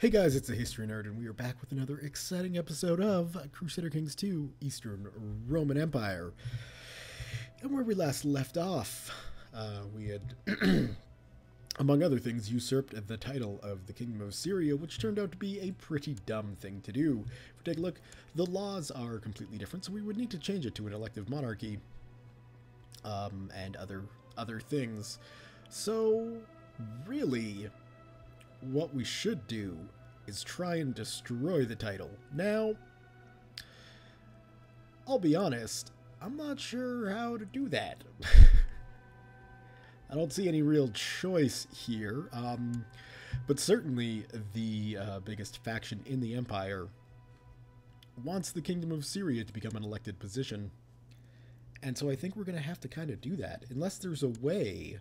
Hey guys, it's the History Nerd, and we are back with another exciting episode of Crusader Kings 2, Eastern Roman Empire. And where we last left off, we had, among other things, usurped the title of the Kingdom of Syria, which turned out to be a pretty dumb thing to do. If we take a look, the laws are completely different, so we would need to change it to an elective monarchy, and other things. So, really, what we should do is try and destroy the title. Now, I'll be honest, I'm not sure how to do that. I don't see any real choice here, but certainly the biggest faction in the Empire wants the Kingdom of Syria to become an elected position, and so I think we're going to have to kind of do that, unless there's a way.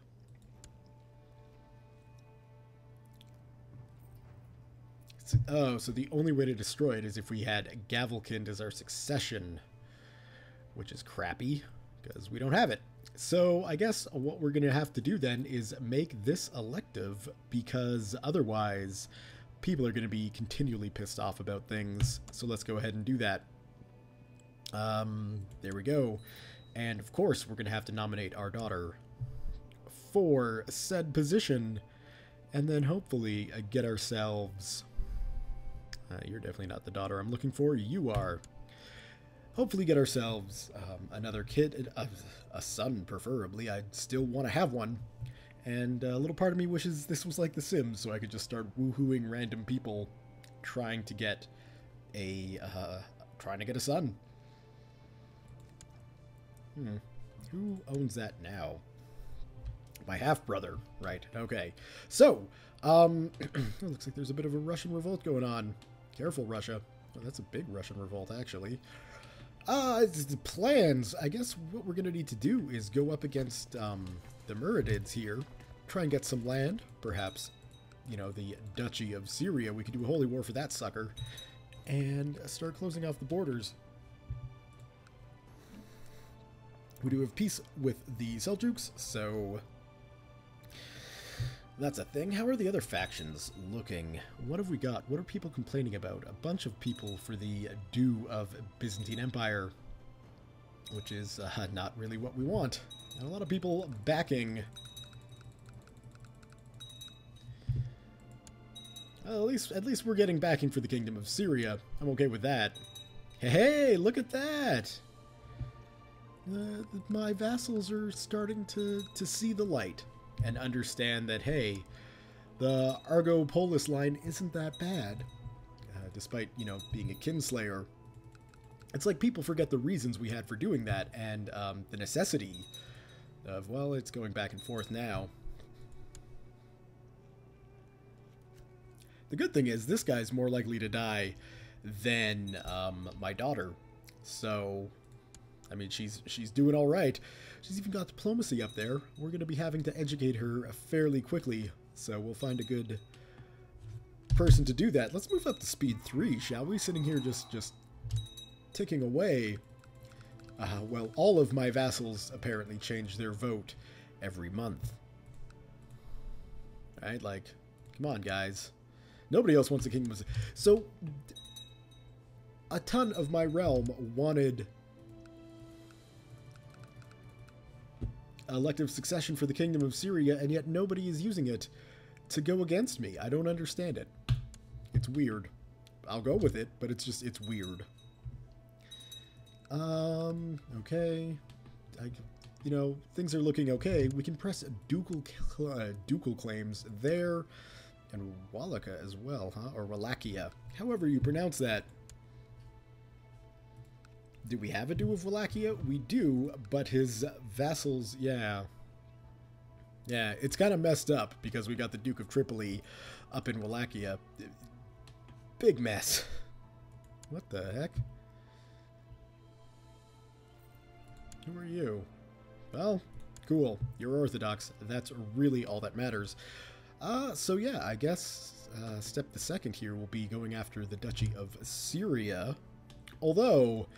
Oh, so the only way to destroy it is if we had Gavelkind as our succession, which is crappy, because we don't have it. So I guess what we're going to have to do then is make this elective, because otherwise people are going to be continually pissed off about things. So let's go ahead and do that. There we go. And of course we're going to have to nominate our daughter for said position, and then hopefully get ourselves... you're definitely not the daughter I'm looking for. You are. Hopefully get ourselves another kid, a son preferably. I still want to have one. And a little part of me wishes this was like The Sims, so I could just start woohooing random people trying to get a son. Who owns that now? My half-brother. Right, okay. So, it looks like there's a bit of a Russian revolt going on. Careful, Russia. Oh, that's a big Russian revolt, actually. The plans. I guess what we're going to need to do is go up against the Muradids here. Try and get some land. Perhaps, you know, the Duchy of Syria. We could do a holy war for that sucker. And start closing off the borders. We do have peace with the Seljuks, so... that's a thing. How are the other factions looking? What have we got? What are people complaining about? A bunch of people for the due of Byzantine Empire, which is not really what we want. And a lot of people backing. Well, at least we're getting backing for the Kingdom of Syria. I'm okay with that. Hey, look at that! My vassals are starting to see the light and understand that, hey, the Argo-Polis line isn't that bad, despite, you know, being a kinslayer. It's like people forget the reasons we had for doing that, and the necessity of, well, it's going back and forth now. The good thing is, this guy's more likely to die than my daughter, so... I mean, she's doing all right. She's even got diplomacy up there. We're going to be having to educate her fairly quickly, so we'll find a good person to do that. Let's move up to speed 3, shall we? Sitting here just ticking away. Well, all of my vassals apparently change their vote every month. Right? Like, come on, guys. Nobody else wants a kingdom. So, a ton of my realm wanted... elective succession for the Kingdom of Syria, and yet nobody is using it to go against me. I don't understand it. It's weird. I'll go with it, but it's weird. Okay. You know, things are looking okay. We can press ducal claims there, and Wallachia as well, huh? Or Wallachia. However you pronounce that. Do we have a Duke of Wallachia? We do, but his vassals, yeah. Yeah, it's kind of messed up because we got the Duke of Tripoli up in Wallachia. Big mess. What the heck? Who are you? Well, cool. You're Orthodox. That's really all that matters. So yeah, I guess step the second here will be going after the Duchy of Syria. Although...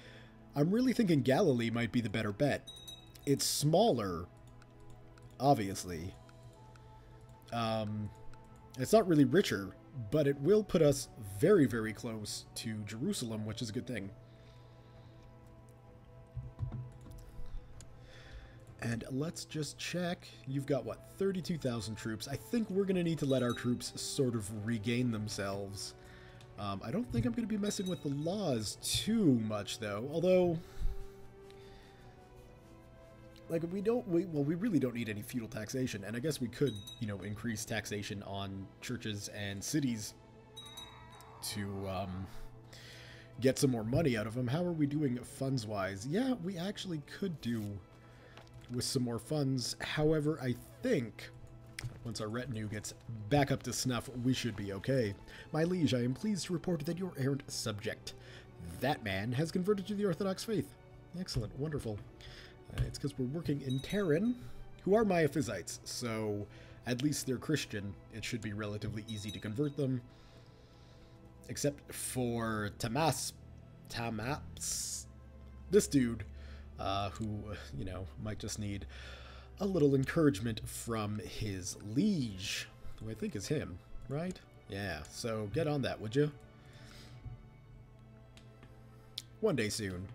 I'm really thinking Galilee might be the better bet. It's smaller, obviously. It's not really richer, but it will put us very, very close to Jerusalem, which is a good thing. And let's just check. You've got, what, 32,000 troops. I think we're going to need to let our troops sort of regain themselves. I don't think I'm going to be messing with the laws too much, though. Although, like, we really don't need any feudal taxation. And I guess we could, you know, increase taxation on churches and cities to get some more money out of them. How are we doing funds-wise? Yeah, we actually could do with some more funds. However, I think once our retinue gets back up to snuff, we should be okay. My liege, I am pleased to report that your errant subject, that man, has converted to the Orthodox faith. Excellent, wonderful. It's because we're working in Terran, who are Miaphysites, so at least they're Christian. It should be relatively easy to convert them. Except for Tamaps, this dude, who, you know, might just need a little encouragement from his liege, who I think is him, right? Yeah, so get on that, would you? One day soon.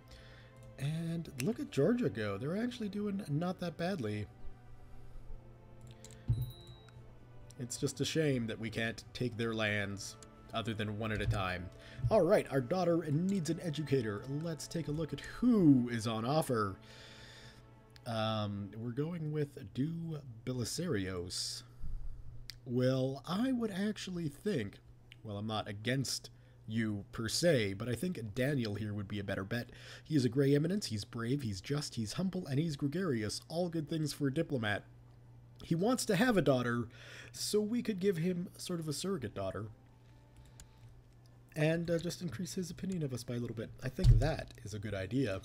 And look at Georgia go. They're actually doing not that badly. It's just a shame that we can't take their lands other than one at a time. Alright, our daughter needs an educator. Let's take a look at who is on offer. We're going with Du Belisarios. Well, I would actually think, well, I'm not against you per se, but I think Daniel here would be a better bet. He is a Grey Eminence, he's brave, he's just, he's humble, and he's gregarious. All good things for a diplomat. He wants to have a daughter, so we could give him sort of a surrogate daughter. And just increase his opinion of us by a little bit. I think that is a good idea.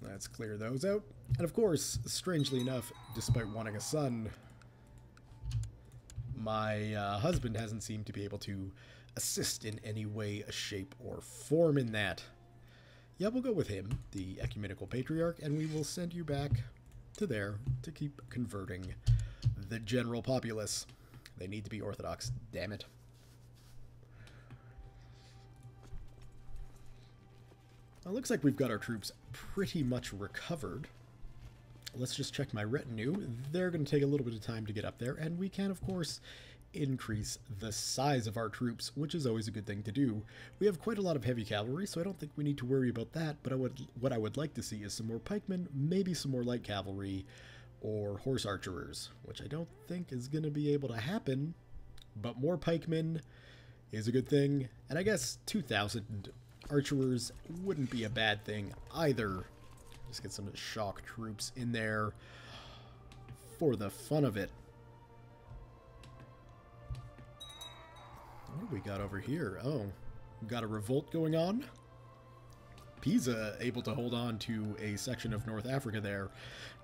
Let's clear those out. And of course, strangely enough, despite wanting a son, my husband hasn't seemed to be able to assist in any way, shape, or form in that. Yeah, we'll go with him, the Ecumenical Patriarch, and we will send you back to there to keep converting the general populace. They need to be Orthodox, damn it. Well, it looks like we've got our troops pretty much recovered. Let's just check my retinue. They're going to take a little bit of time to get up there, and we can, of course, increase the size of our troops, which is always a good thing to do. We have quite a lot of heavy cavalry, so I don't think we need to worry about that, but what I would like to see is some more pikemen, maybe some more light cavalry, or horse archers, which I don't think is going to be able to happen, but more pikemen is a good thing, and I guess 2,000 archers wouldn't be a bad thing either. Just get some shock troops in there for the fun of it. What do we got over here? Oh, we got a revolt going on. Pisa able to hold on to a section of North Africa there.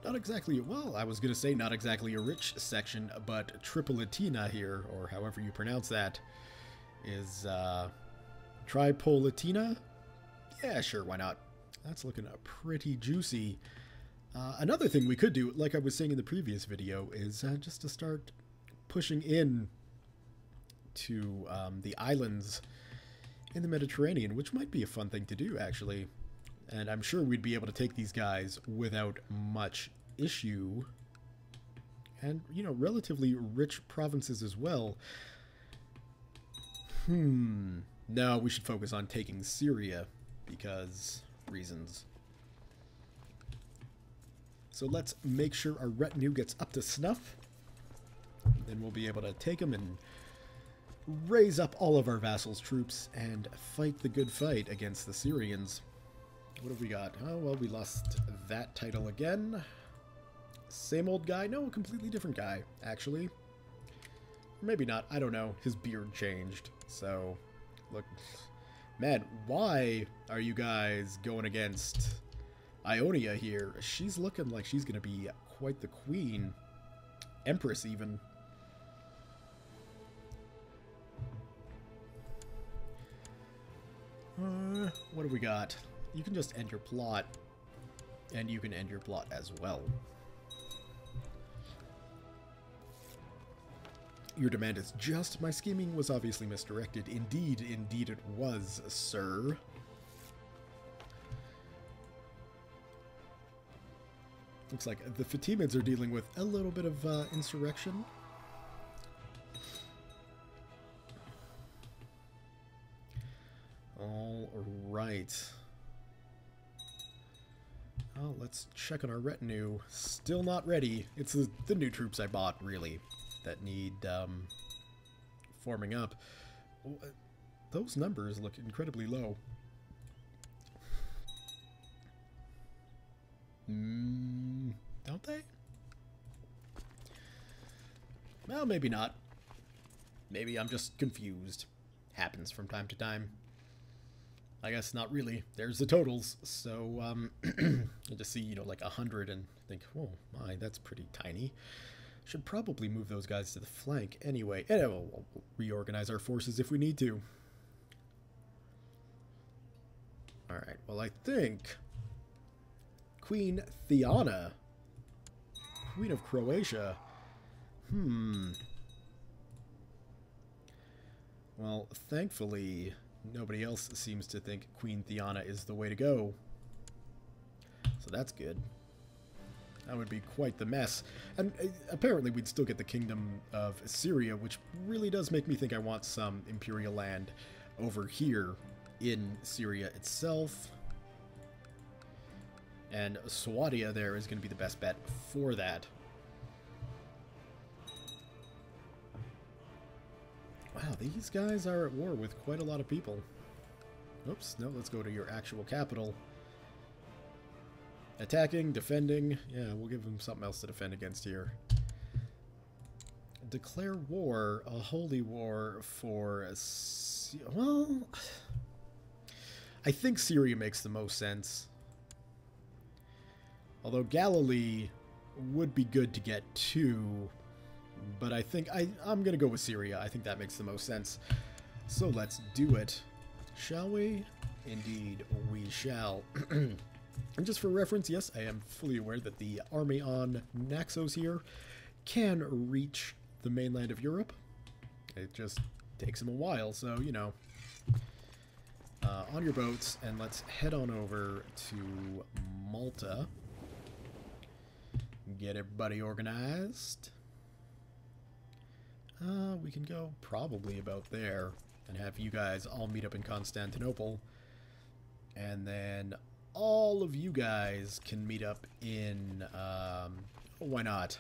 Not exactly, well, I was going to say not exactly a rich section, but Tripolitina here, or however you pronounce that, is Tripolitina? Yeah, sure, why not? That's looking pretty juicy. Another thing we could do, like I was saying in the previous video, is just to start pushing in to the islands in the Mediterranean, which might be a fun thing to do, actually. And I'm sure we'd be able to take these guys without much issue. And, you know, relatively rich provinces as well. No, we should focus on taking Syria, because reasons. So let's make sure our retinue gets up to snuff. Then we'll be able to take them and raise up all of our vassals' troops and fight the good fight against the Syrians. What have we got? Oh, well, we lost that title again. Same old guy? No, a completely different guy, actually. Maybe not. I don't know. His beard changed. So, look. Man, why are you guys going against Ionia here? She's looking like she's going to be quite the queen. Empress, even. What have we got? You can just end your plot, and you can end your plot as well. Your demand is just. My scheming was obviously misdirected. Indeed, indeed it was, sir. Looks like the Fatimids are dealing with a little bit of insurrection. All right. Oh, let's check on our retinue. Still not ready. It's the new troops I bought, really, that need forming up. Those numbers look incredibly low. Don't they? Well, maybe not. Maybe I'm just confused. Happens from time to time. I guess not really. There's the totals, so you just see, you know, like 100 and think, oh my, that's pretty tiny. Should probably move those guys to the flank anyway. And we'll reorganize our forces if we need to. Alright, well, I think Queen Theana, Queen of Croatia. Well, thankfully, nobody else seems to think Queen Theana is the way to go. So that's good. That would be quite the mess. And apparently we'd still get the Kingdom of Syria, which really does make me think I want some Imperial land over here in Syria itself. And Swadia there is going to be the best bet for that. Wow, these guys are at war with quite a lot of people. Oops, no, let's go to your actual capital. Attacking, defending. Yeah, we'll give them something else to defend against here. Declare war, a holy war for... well, I think Syria makes the most sense. Although Galilee would be good to get to, but I think I'm going to go with Syria. I think that makes the most sense. So let's do it. Shall we? Indeed, we shall. And just for reference, yes, I am fully aware that the army on Naxos here can reach the mainland of Europe. It just takes them a while, so, you know. On your boats, and let's head on over to Malta. Get everybody organized. We can go probably about there and have you guys all meet up in Constantinople. And then all of you guys can meet up in, why not?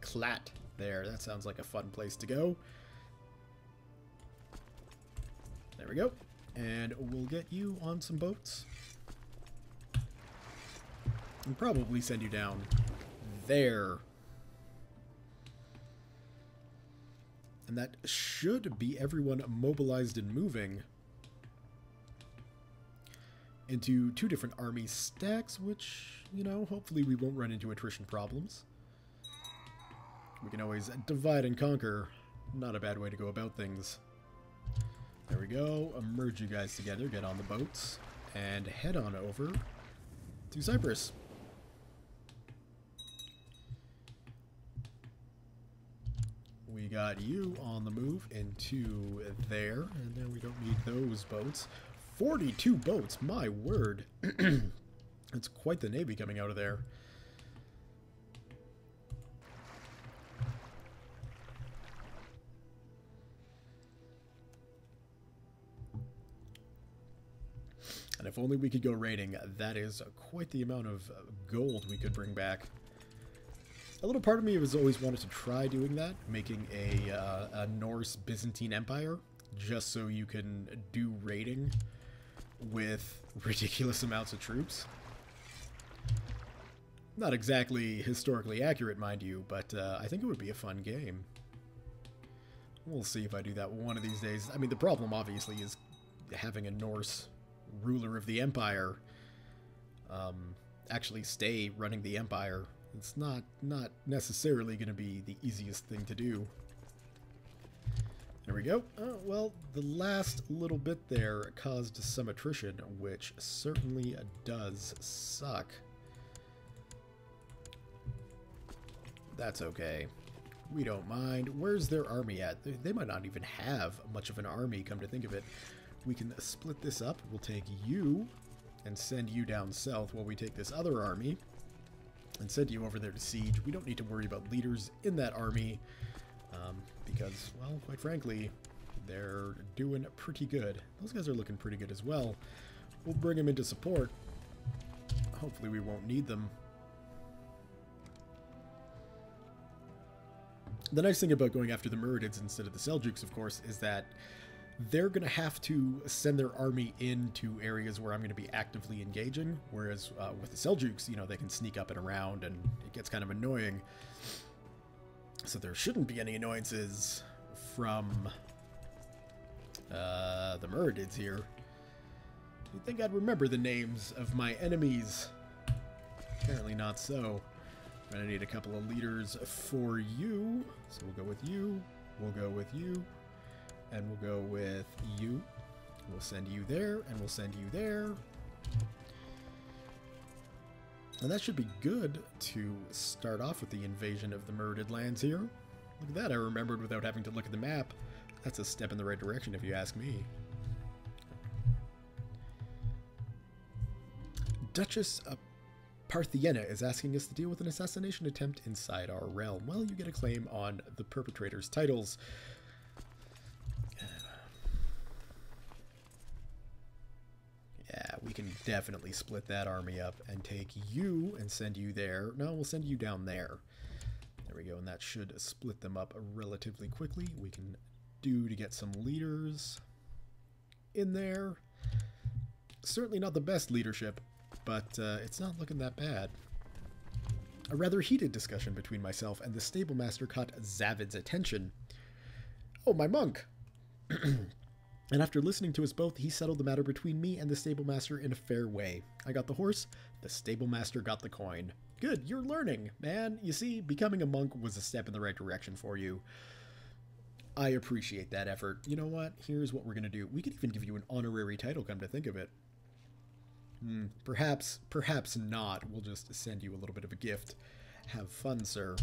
Klat there. That sounds like a fun place to go. There we go. And we'll get you on some boats. And probably send you down there. And that should be everyone mobilized and moving into two different army stacks, which, you know, hopefully we won't run into attrition problems. We can always divide and conquer. Not a bad way to go about things. There we go. Merge you guys together, get on the boats, and head on over to Cyprus. We got you on the move into there, and then we don't need those boats. 42 boats, my word. It's quite the navy coming out of there. And if only we could go raiding, that is quite the amount of gold we could bring back. A little part of me has always wanted to try doing that, making a Norse Byzantine Empire, just so you can do raiding with ridiculous amounts of troops. Not exactly historically accurate, mind you, but I think it would be a fun game. We'll see if I do that one of these days. I mean, the problem, obviously, is having a Norse ruler of the empire actually stay running the empire. It's not necessarily going to be the easiest thing to do. There we go. Well, the last little bit there caused some attrition, which certainly does suck. That's okay. We don't mind. Where's their army at? They might not even have much of an army, come to think of it. We can split this up. We'll take you and send you down south while we take this other army and send you over there to siege. We don't need to worry about leaders in that army because, well, quite frankly, they're doing pretty good. Those guys are looking pretty good as well. We'll bring them into support. Hopefully we won't need them. The nice thing about going after the Muradids instead of the Seljuks, of course, is that they're going to have to send their army into areas where I'm going to be actively engaging, whereas with the Seljuks, you know, they can sneak up and around, and it gets kind of annoying. So there shouldn't be any annoyances from the Muradids here. You'd think I'd remember the names of my enemies. Apparently not so. I'm going to need a couple of leaders for you. So we'll go with you. We'll go with you. And we'll go with you. We'll send you there. And we'll send you there. And that should be good to start off with the invasion of the Muradid lands here. Look at that. I remembered without having to look at the map. That's a step in the right direction if you ask me. Duchess Parthiena is asking us to deal with an assassination attempt inside our realm. Well, you get a claim on the perpetrator's titles. Yeah, we can definitely split that army up and take you and send you there. No, we'll send you down there. There we go, and that should split them up relatively quickly. We can do to get some leaders in there. Certainly not the best leadership, but it's not looking that bad. A rather heated discussion between myself and the stablemaster caught Zavid's attention. Oh, my monk! And after listening to us both, he settled the matter between me and the stablemaster in a fair way. I got the horse, the stablemaster got the coin. Good, you're learning, man. You see, becoming a monk was a step in the right direction for you. I appreciate that effort. You know what? Here's what we're going to do. We could even give you an honorary title, come to think of it. Perhaps not. We'll just send you a little bit of a gift. Have fun, sir.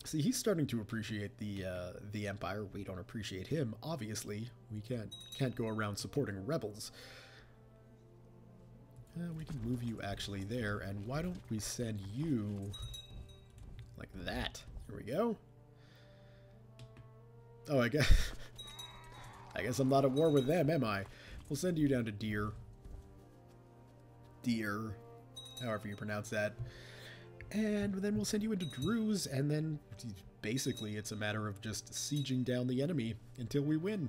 See, he's starting to appreciate the Empire. We don't appreciate him, obviously. We can't go around supporting rebels. We can move you actually there, and why don't we send you like that? Here we go. Oh, I guess I'm not at war with them, am I? We'll send you down to Deer, however you pronounce that. And then we'll send you into Druze, and then basically it's a matter of just sieging down the enemy until we win.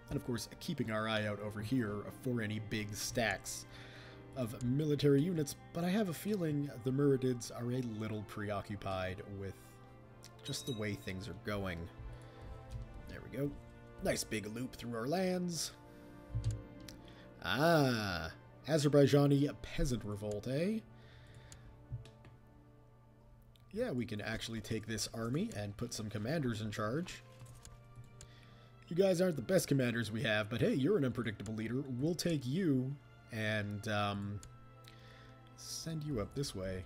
And of course, keeping our eye out over here for any big stacks of military units, but I have a feeling the Muradids are a little preoccupied with just the way things are going. There we go. Nice big loop through our lands. Ah, Azerbaijani peasant revolt, eh? Yeah, we can actually take this army and put some commanders in charge. You guys aren't the best commanders we have, but hey, you're an unpredictable leader. We'll take you and send you up this way.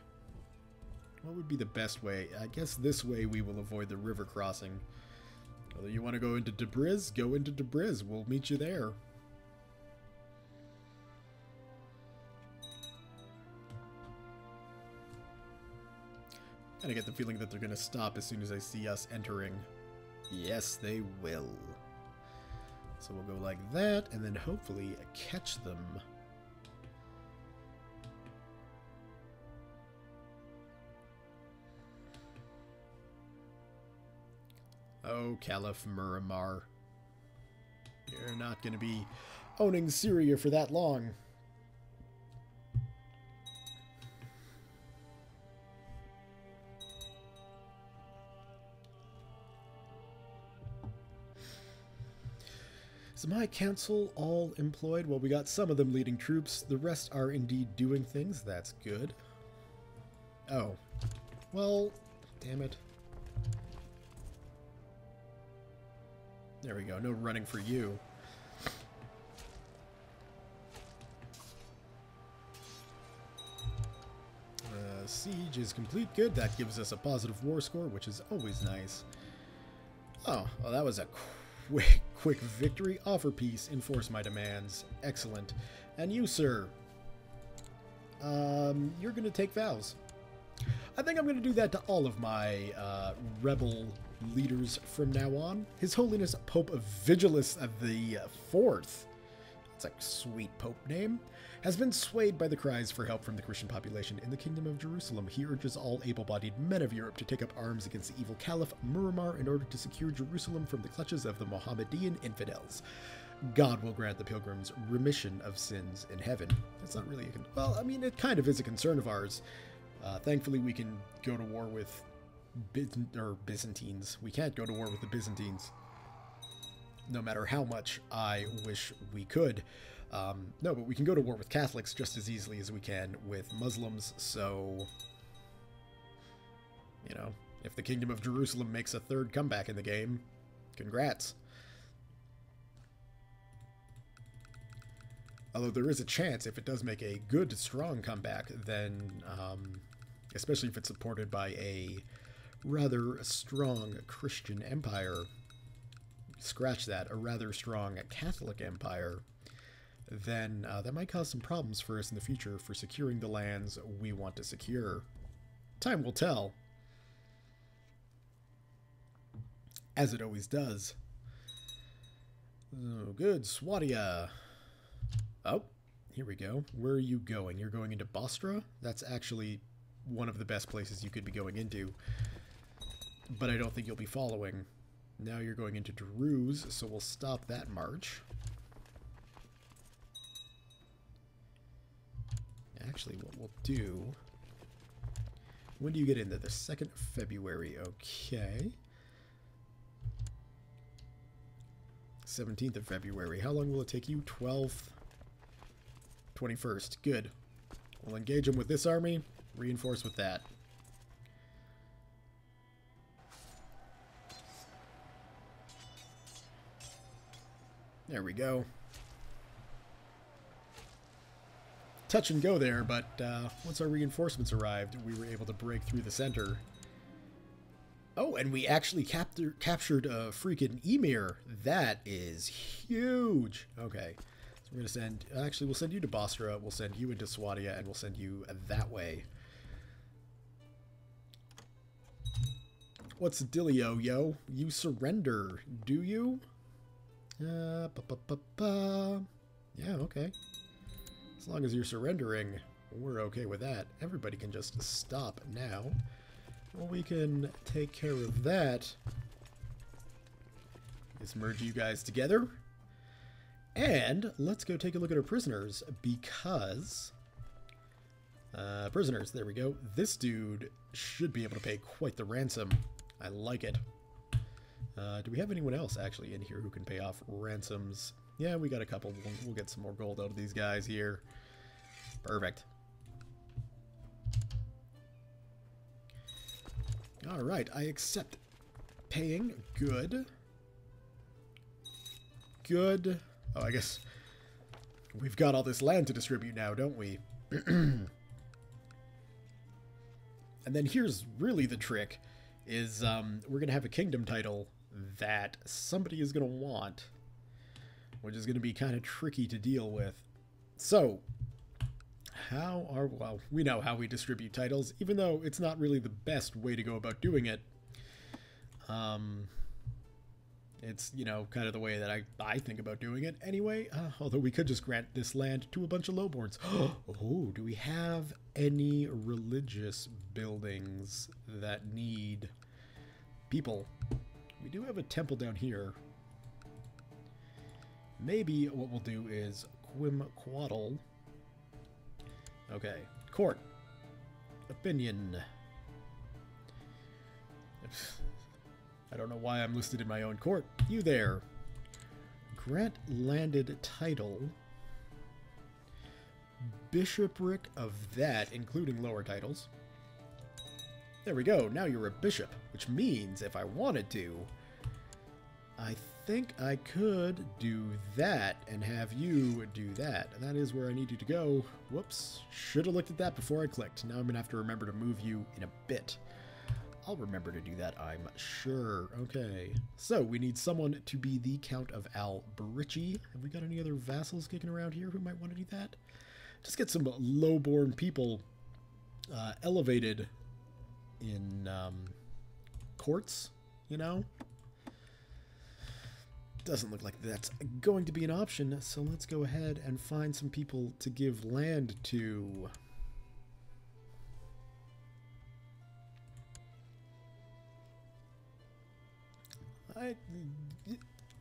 What would be the best way? I guess this way we will avoid the river crossing. Whether you want to go into Debriz, go into Debriz. We'll meet you there. And I get the feeling that they're going to stop as soon as I see us entering. Yes, they will. So we'll go like that, and then hopefully catch them. Oh, Caliph Muramar. You're not going to be owning Syria for that long. Is my council all employed? Well, we got some of them leading troops. The rest are indeed doing things. That's good. Oh. Well, damn it. There we go. No running for you. Siege is complete. Good. That gives us a positive war score, which is always nice. Oh, well, that was a quick victory. Offer peace. Enforce my demands. Excellent. And you, sir, you're going to take vows. I think I'm going to do that to all of my rebel leaders from now on. His Holiness Pope Vigilus the Fourth, it's a sweet pope name, has been swayed by the cries for help from the Christian population in the Kingdom of Jerusalem. He urges all able-bodied men of Europe to take up arms against the evil Caliph Muammar in order to secure Jerusalem from the clutches of the Mohammedan infidels. God will grant the pilgrims remission of sins in heaven. It's not really well, I mean, it kind of is a concern of ours. Thankfully, we can go to war with Byzantines. We can't go to war with the Byzantines, no matter how much I wish we could. No, but we can go to war with Catholics just as easily as we can with Muslims, so, you know, if the Kingdom of Jerusalem makes a third comeback in the game, congrats. Although there is a chance, if it does make a good, strong comeback, then, especially if it's supported by a rather strong Christian empire, scratch that, a rather strong Catholic empire, then that might cause some problems for us in the future for securing the lands we want to secure. Time will tell. As it always does. Oh, good, Swadia. Oh, here we go. Where are you going? You're going into Bostra? That's actually one of the best places you could be going into. But I don't think you'll be following. Now you're going into Druz, so we'll stop that march. Actually, what we'll do... When do you get in there? The 2nd of February. Okay. 17th of February. How long will it take you? 12th. 21st. Good. We'll engage them with this army, reinforce with that. There we go. Touch and go there, but once our reinforcements arrived, we were able to break through the center. Oh, and we actually captured a freaking emir. That is huge. Okay. So we're going to send... Actually, we'll send you to Bostra, we'll send you into Swadia, and we'll send you that way. What's the dealio, yo? You surrender, do you? Yeah, okay. As long as you're surrendering, we're okay with that. Everybody can just stop now. Well, we can take care of that. Let's merge you guys together. And let's go take a look at our prisoners, because... prisoners, there we go. This dude should be able to pay quite the ransom. I like it. Do we have anyone else, actually, in here who can pay off ransoms? Yeah, we got a couple. We'll get some more gold out of these guys here. Perfect. Alright, I accept paying. Good. Good. Oh, I guess we've got all this land to distribute now, don't we? And then here's really the trick, is we're going to have a kingdom title that somebody is going to want, which is going to be kind of tricky to deal with. So, well, we know how we distribute titles, even though it's not really the best way to go about doing it. It's, you know, kind of the way that I think about doing it anyway. Although we could just grant this land to a bunch of lowborns. Oh, do we have any religious buildings that need people? We do have a temple down here. Maybe what we'll do is Quimquaddle. Okay. Court. Opinion. I don't know why I'm listed in my own court. You there. Grant landed title. Bishopric of that, including lower titles. There we go. Now you're a bishop, which means if I wanted to, I think I could do that and have you do that. And that is where I need you to go. Whoops. Should have looked at that before I clicked. Now I'm going to have to remember to move you in a bit. I'll remember to do that, I'm sure. Okay. So we need someone to be the Count of Alberici. Have we got any other vassals kicking around here who might want to do that? Just get some low-born people elevated in courts, you know? Doesn't look like that's going to be an option, so let's go ahead and find some people to give land to.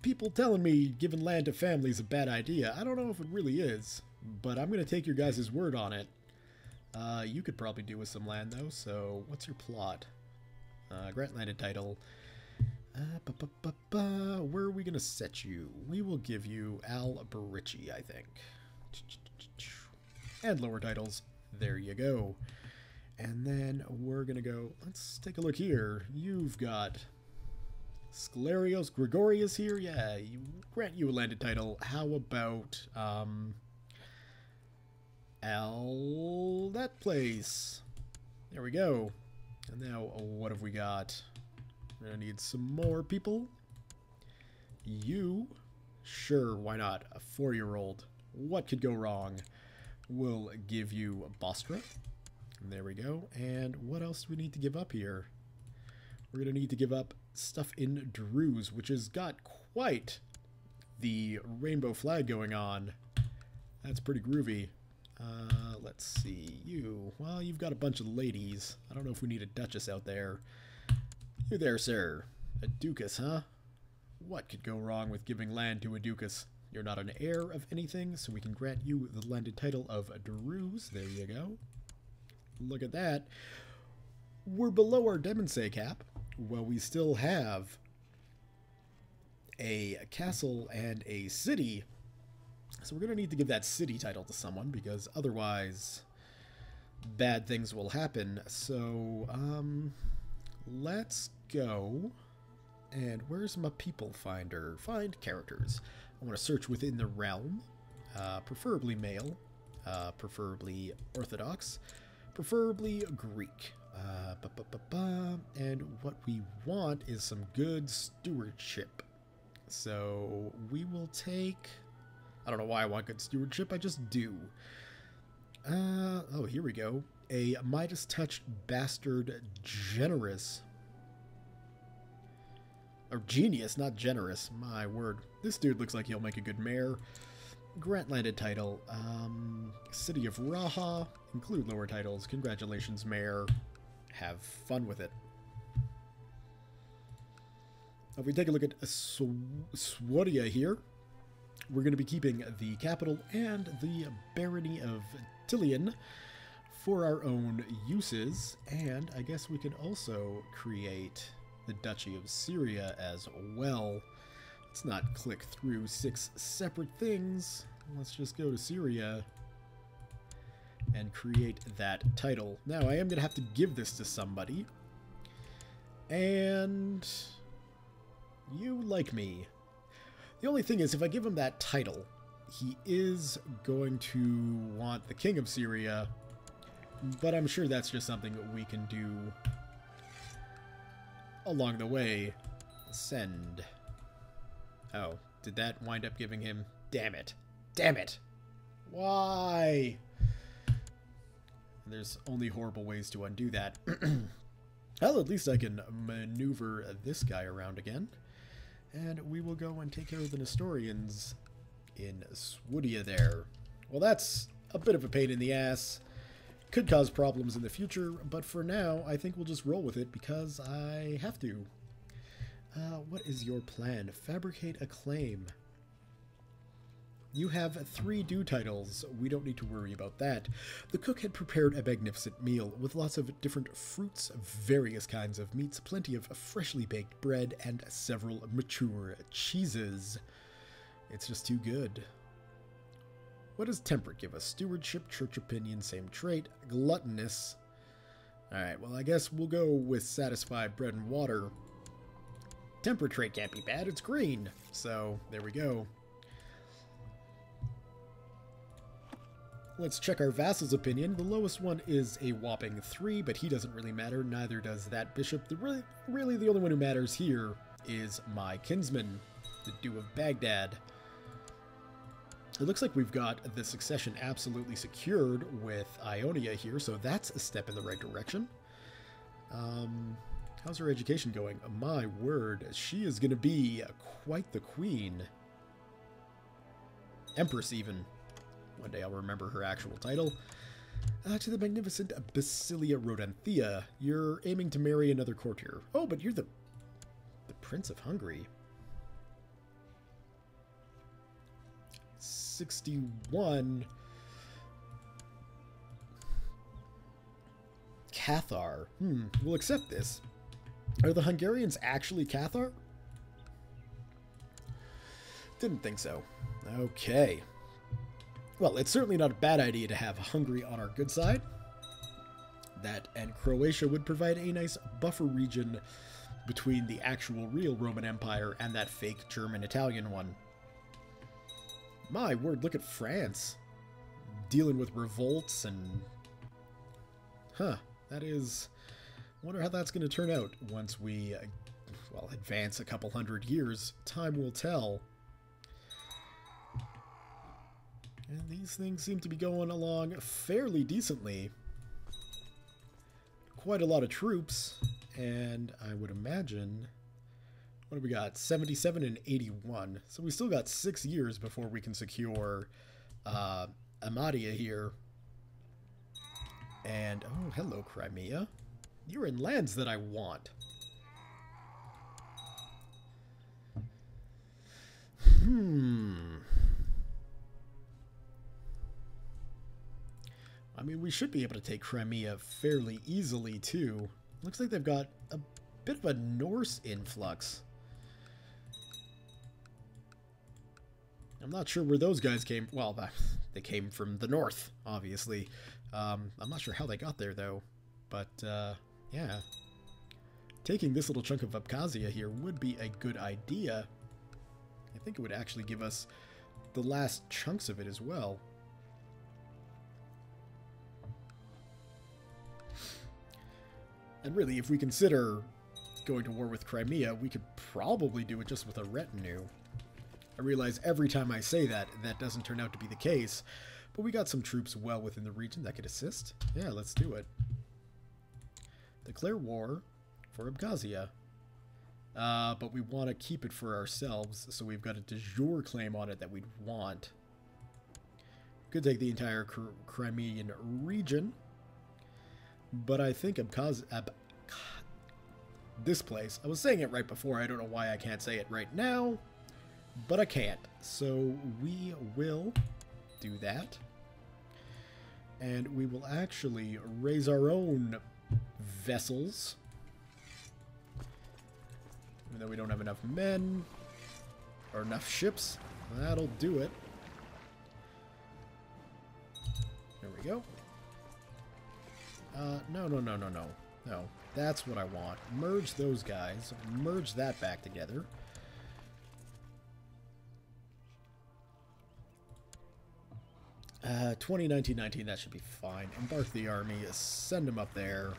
People telling me giving land to family is a bad idea. I don't know if it really is, but I'm going to take your guys' word on it. You could probably do with some land, though, so what's your plot? Grant landed title. Where are we going to set you? We will give you Alberici, I think. And lower titles. There you go. And then we're going to go... Let's take a look here. You've got Sclerios Gregorius here. Yeah, grant you a landed title. How about... that place. There we go. And now, what have we got? We're gonna need some more people. You, sure, why not? A 4-year-old. What could go wrong? We'll give you Bostra. There we go. And what else do we need to give up here? We're gonna need to give up stuff in Druze, which has got quite the rainbow flag going on. That's pretty groovy. Let's see. You, well, you've got a bunch of ladies. I don't know if we need a duchess out there. You there, sir. A duchess, huh? What could go wrong with giving land to a duchess? You're not an heir of anything, so we can grant you the landed title of Druze. There you go. Look at that. We're below our Demonsay cap. Well, we still have a castle and a city. So we're going to need to give that city title to someone, because otherwise bad things will happen. So, let's go. And where's my people finder? Find characters. I want to search within the realm. Preferably male. Preferably Orthodox. Preferably Greek. And what we want is some good stewardship. So we will take... I don't know why I want good stewardship, I just do. Oh, here we go. A Midas-touched bastard generous. Or genius, not generous. My word. This dude looks like he'll make a good mayor. Grant landed title. City of Raha. Include lower titles. Congratulations, mayor. Have fun with it. If we take a look at Swadia here, we're going to be keeping the capital and the barony of Tilion for our own uses, and I guess we could also create the Duchy of Syria as well. Let's not click through 6 separate things. Let's just go to Syria and create that title. Now, I am going to have to give this to somebody, and you like me. The only thing is, if I give him that title, he is going to want the King of Syria, but I'm sure that's just something that we can do along the way. Send. Oh, did that wind up giving him... Damn it. Damn it! Why? There's only horrible ways to undo that. Well, at least I can maneuver this guy around again. And we will go and take care of the Nestorians in Swadia there. Well, that's a bit of a pain in the ass. Could cause problems in the future, but for now, I think we'll just roll with it because I have to. What is your plan? Fabricate a claim. You have 3 due titles. We don't need to worry about that. The cook had prepared a magnificent meal with lots of different fruits, various kinds of meats, plenty of freshly baked bread, and several mature cheeses. It's just too good. What does temperate give us? Stewardship, church opinion, same trait. Gluttonous. Alright, well, I guess we'll go with satisfied bread and water. temper trait can't be bad, it's green. So, there we go. Let's check our vassal's opinion. The lowest one is a whopping 3, but he doesn't really matter. Neither does that bishop. Really, the only one who matters here is my kinsman, the Duke of Baghdad. It looks like we've got the succession absolutely secured with Ionia here, so that's a step in the right direction. How's her education going? My word, she is going to be quite the queen. Empress, even. One day I'll remember her actual title. To the magnificent Basilia Rodenthia, you're aiming to marry another courtier. Oh, but you're the Prince of Hungary. 61. Cathar. We'll accept this. Are the Hungarians actually Cathar? Didn't think so. Okay. Well, it's certainly not a bad idea to have Hungary on our good side. That and Croatia would provide a nice buffer region between the actual real Roman Empire and that fake German-Italian one. My word, look at France. Dealing with revolts and... Huh, that is... I wonder how that's going to turn out once we, well, advance a couple hundred years. Time will tell. And these things seem to be going along fairly decently. Quite a lot of troops, and I would imagine... What do we got? 77 and 81. So we still got 6 years before we can secure Amadia here. And, oh, hello, Crimea. You're in lands that I want. I mean, we should be able to take Crimea fairly easily, too. Looks like they've got a bit of a Norse influx. I'm not sure where those guys came... Well, they came from the north, obviously. I'm not sure how they got there, though. But, yeah. Taking this little chunk of Abkhazia here would be a good idea. I think it would actually give us the last chunks of it as well. And really, if we consider going to war with Crimea, we could probably do it just with a retinue. I realize every time I say that, that doesn't turn out to be the case, but we got some troops well within the region that could assist. Yeah, let's do it. Declare war for Abkhazia. But we want to keep it for ourselves, so we've got a de jure claim on it that we'd want. Could take the entire Crimean region, but I think this place, I was saying it right before, I don't know why I can't say it right now, but I can't. So we will do that. And we will actually raise our own vessels. Even though we don't have enough men or enough ships, that'll do it. There we go. No, that's what I want. Merge those guys. Merge that back together. 2019, that should be fine. Embark the army. Send them up there.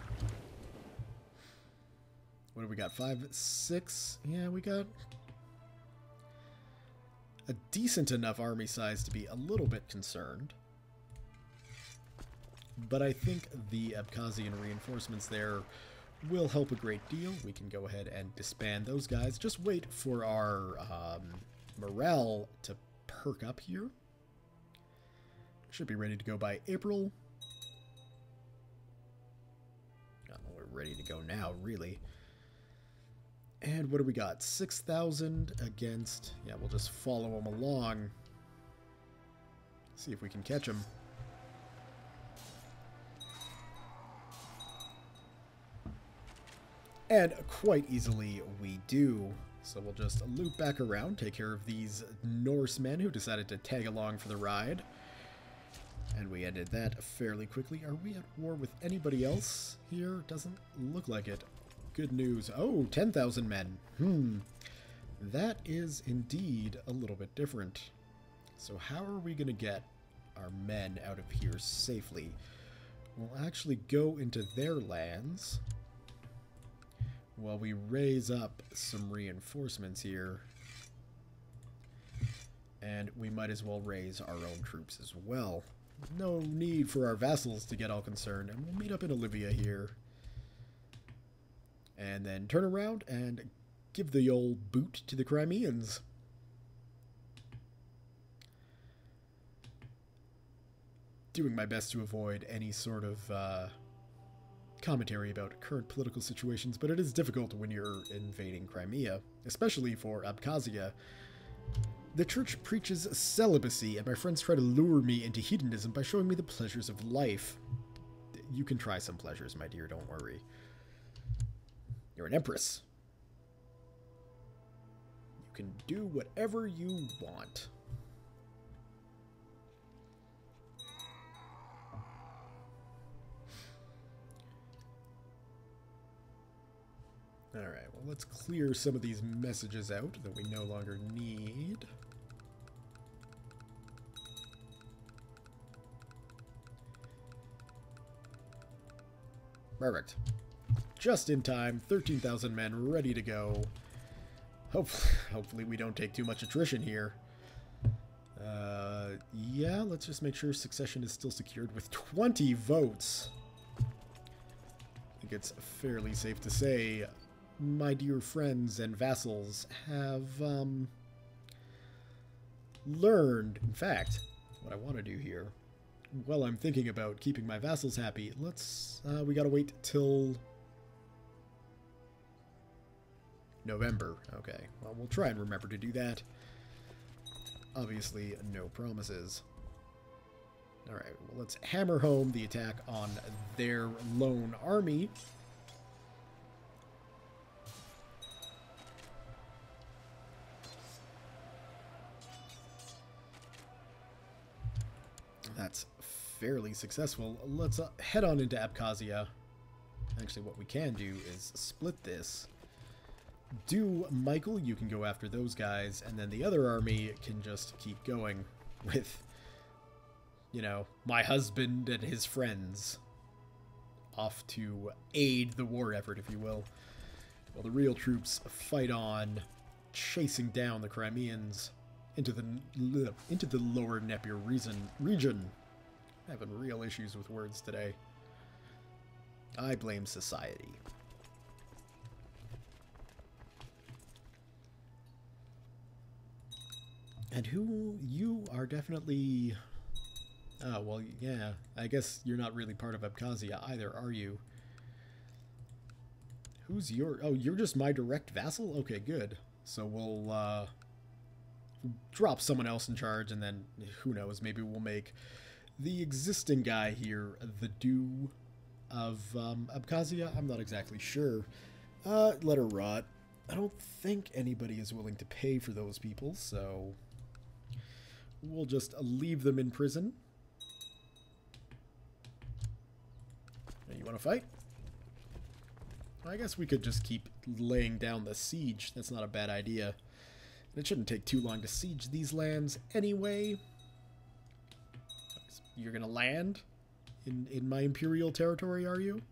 What do we got? 5, 6? Yeah, we got a decent enough army size to be a little bit concerned. But I think the Abkhazian reinforcements there will help a great deal. We can go ahead and disband those guys. Just wait for our morale to perk up here. Should be ready to go by April. We're ready to go now, really. And what do we got? 6,000 against... Yeah, we'll just follow them along. See if we can catch them. And quite easily we do. So we'll just loop back around, take care of these Norsemen who decided to tag along for the ride. And we ended that fairly quickly. Are we at war with anybody else here? Doesn't look like it. good news. Oh, 10,000 men. That is indeed a little bit different. So how are we going to get our men out of here safely? We'll actually go into their lands while we raise up some reinforcements here. And we might as well raise our own troops as well. No need for our vassals to get all concerned. And we'll meet up in Olivia here. And then turn around and give the old boot to the Crimeans. Doing my best to avoid any sort of commentary about current political situations, but it is difficult when you're invading Crimea, especially for Abkhazia. The church preaches celibacy, and my friends try to lure me into hedonism by showing me the pleasures of life. You can try some pleasures, my dear, don't worry. You're an empress. You can do whatever you want. Alright, well, let's clear some of these messages out that we no longer need. Perfect. Just in time, 13,000 men ready to go. Hopefully we don't take too much attrition here. Yeah, let's just make sure succession is still secured with 20 votes. I think it's fairly safe to say my dear friends and vassals have learned, in fact, what I want to do here. While I'm thinking about keeping my vassals happy, we gotta wait till November. Okay, well, we'll try and remember to do that. Obviously, no promises. Alright, well, let's hammer home the attack on their lone army. That's fairly successful. Let's head on into Abkhazia. Actually, what we can do is split this. Michael, you can go after those guys, and then the other army can just keep going with, you know, my husband and his friends off to aid the war effort, if you will. While the real troops fight on, chasing down the Crimeans into the lower Napier region. Having real issues with words today. I blame society. And you are definitely... Oh, well, yeah. I guess you're not really part of Abkhazia either, are you? Who's your... Oh, you're just my direct vassal? Okay, good. So we'll drop someone else in charge, and then, who knows, maybe we'll make the existing guy here the Dew of Abkhazia. I'm not exactly sure. Let her rot. I don't think anybody is willing to pay for those people, so we'll just leave them in prison. You want to fight? I guess we could just keep laying down the siege. That's not a bad idea. It shouldn't take too long to siege these lands anyway. You're gonna land in my imperial territory, are you?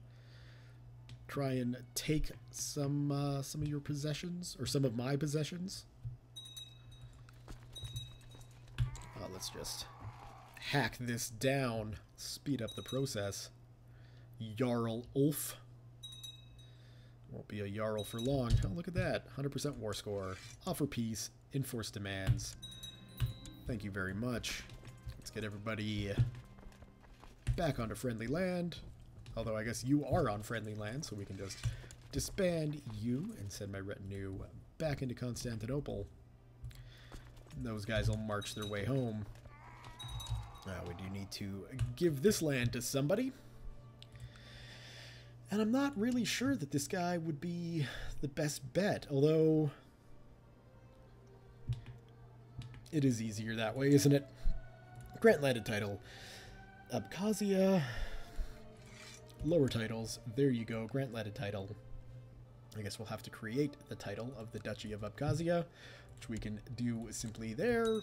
Try and take some of your possessions, or some of my possessions. Let's just hack this down, speed up the process. Jarl Ulf. Won't be a Jarl for long. Oh, look at that. 100% war score. Offer peace. Enforce demands. Thank you very much. Let's get everybody back onto friendly land. Although I guess you are on friendly land, so we can just disband you and send my retinue back into Constantinople. Those guys will march their way home. We do need to give this land to somebody. And I'm not really sure that this guy would be the best bet, although it is easier that way, isn't it? Grant landed title. Abkhazia. Lower titles. There you go. Grant landed title. I guess we'll have to create the title of the Duchy of Abkhazia, which we can do simply there.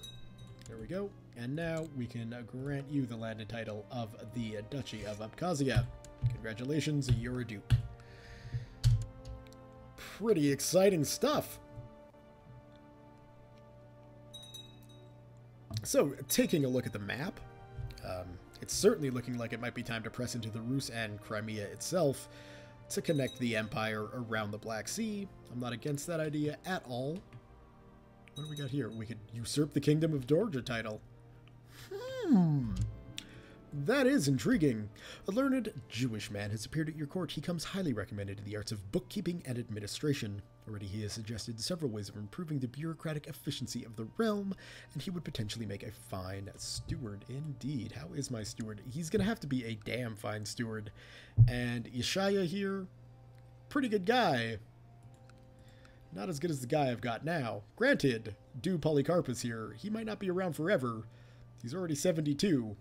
There we go. And now we can grant you the landed title of the Duchy of Abkhazia. Congratulations, you're a duke. Pretty exciting stuff. So, taking a look at the map, it's certainly looking like it might be time to press into the Rus and Crimea itself to connect the empire around the Black Sea. I'm not against that idea at all. What do we got here? We could usurp the Kingdom of Georgia title. That is intriguing. A learned Jewish man has appeared at your court. He comes highly recommended in the arts of bookkeeping and administration. Already he has suggested several ways of improving the bureaucratic efficiency of the realm, and he would potentially make a fine steward indeed. How is my steward? He's going to have to be a damn fine steward. And Yeshaya here, pretty good guy. Not as good as the guy I've got now. Granted, Du Polycarpus here, he might not be around forever. He's already 72.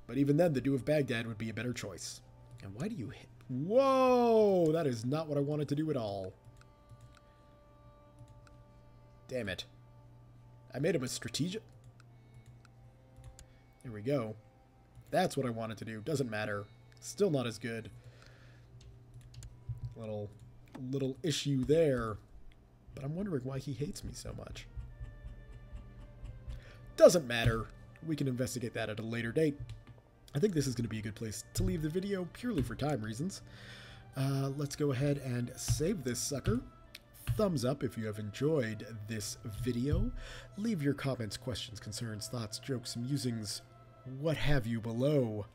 But even then, the Du of Baghdad would be a better choice. And why do you hit? Whoa! That is not what I wanted to do at all. Damn it. I made him a strategic... There we go. That's what I wanted to do. Doesn't matter. Still not as good. Little issue there. But I'm wondering why he hates me so much. Doesn't matter. We can investigate that at a later date. I think this is going to be a good place to leave the video purely for time reasons. Let's go ahead and save this sucker. Thumbs up if you have enjoyed this video. Leave your comments, questions, concerns, thoughts, jokes, musings, what have you below.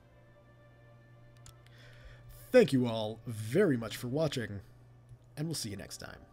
Thank you all very much for watching, and we'll see you next time.